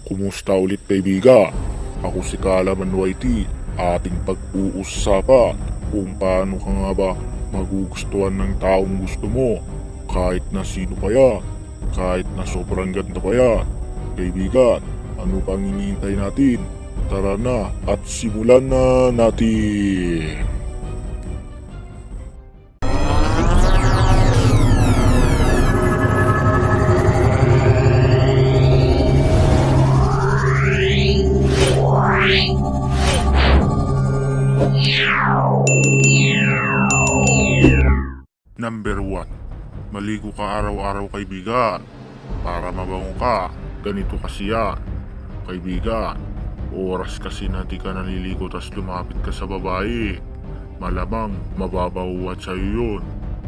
Kumusta ulit kaibigan? Ako si Kalaman YT. Ating pag-uusapan kung paano ka nga ba magugustuhan ng taong gusto mo. Kahit na sino pa yan. Kahit na sobrang ganda pa yan. Kaibigan, ano pang hinihintay natin? Tara na at simulan na natin. Number 1. Maligo ka araw-araw kaibigan para mabango ka. Ganito kasi yan kaibigan. Oras kasi na di ka naliligo tas lumapit ka sa babae, malamang mababawat sa'yo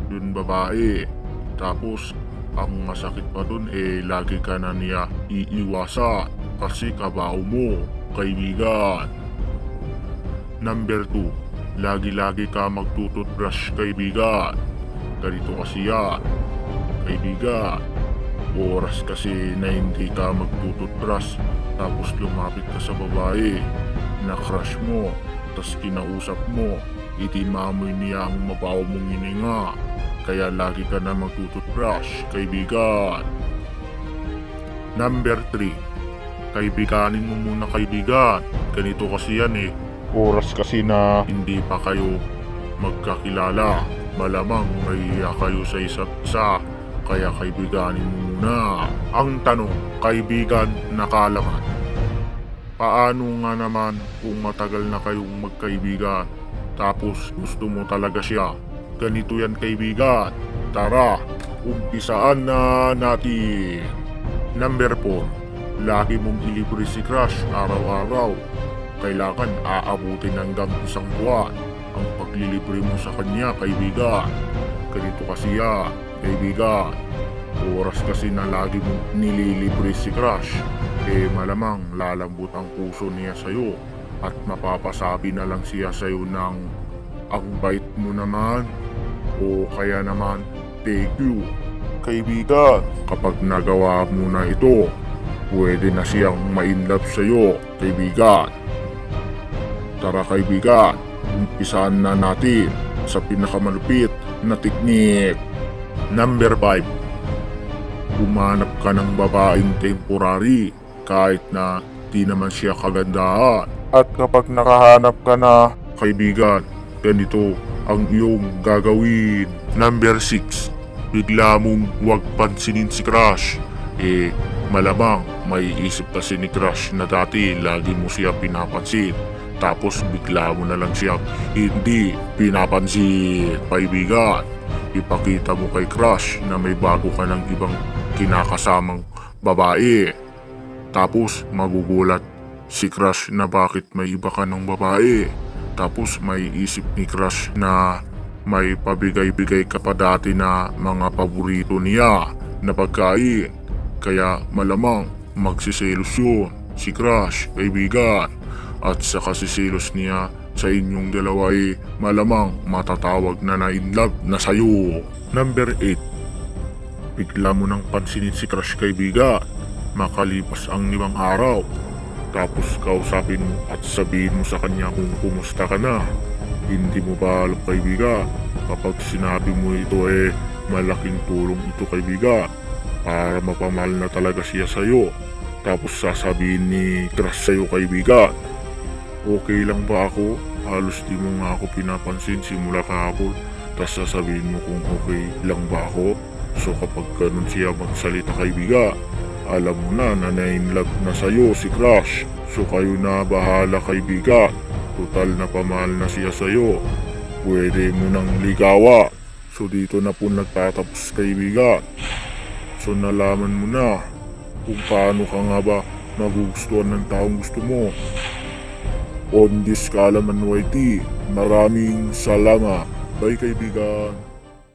yun babae. Tapos ang masakit pa dun lagi ka na niya iiwasan kasi kabaho mo kaibigan. Number 2. Lagi-lagi ka magtututbrush kaibigan. Ganito kasi yan kaibigan. Oras kasi na hindi ka magtututbrush tapos lumapit ka sa babae na crush mo, tas kinausap mo, itimamoy niya ang mabaho mong hininga. Kaya lagi ka na magtututbrush kaibigan. Number 3. Kaibiganin mo muna kaibigan. Ganito kasi yan oras kasi na hindi pa kayo magkakilala, malamang mahiya kayo sa isa't isa, kaya kaibiganin mo muna. Ang tanong, kaibigan na Kalaman, paano nga naman kung matagal na kayong magkaibigan tapos gusto mo talaga siya? Ganito yan kaibigan. Tara, umpisaan na natin. Number 4. Lagi mong ilibre si crush araw-araw. Kailangan aabutin hanggang isang buwan ang paglilibre mo sa kanya kaibigan. Ganito kasi yan kaibigan. Oras kasi na lagi mong nililibre si crush, malamang lalambot ang puso niya sa'yo at mapapasabi na lang siya sa'yo ng ang bait mo naman o kaya naman thank you. Kaibigan, kapag nagawa mo na ito, pwede na siyang ma-inlove sa'yo kaibigan. Tara kaibigan, umpisaan na natin sa pinakamalupit na teknik. Number 5. Humanap ka ng babaeng temporary kahit na di naman siya kagandahan. At kapag nakahanap ka na kaibigan, ganito ang iyong gagawin. Number 6. Bigla mong huwag pansinin si crush. Malamang may isip kasi ni crush na dati lagi mo siya pinapansin. Tapos bigla mo na lang siya hindi pinapansin kaibigan. Ipakita mo kay crush na may bago ka ng ibang kinakasamang babae. Tapos magugulat si crush na bakit may iba ka ng babae. Tapos may isip ni crush na may pabigay-bigay ka pa dati na mga paborito niya na pagkain. Kaya malamang magsiselos yun si crush kaibigan. At sa kasisilos niya sa inyong dalawa malamang matatawag na in love na sayo. Number 8. Bigla mo nang pansinin si crush kaibigan makalipas ang 5 araw. Tapos kausapin mo at sabihin mo sa kanya kung kumusta ka na. Hindi mo ba alam kaibigan, kapag sinabi mo ito malaking tulong ito kaibigan para mapamahal na talaga siya sayo. Tapos sasabihin ni crush sayo kaibigan, okay lang ba ako? Halos di mo nga ako pinapansin simula kahapon. Tas sasabihin mo kung okay lang ba ako. So kapag ganun siya magsalita kaibigan, alam mo na in love na sa'yo si crush. So kayo na bahala kaibigan. Total na pamahal na siya sa'yo. Pwede mo nang ligawan. So dito na po nagtatapos kaibigan. So nalaman mo na kung paano ka nga ba magugustuhan ng taong gusto mo. On this Kalaman YT, maraming salamat. Bye kaibigan.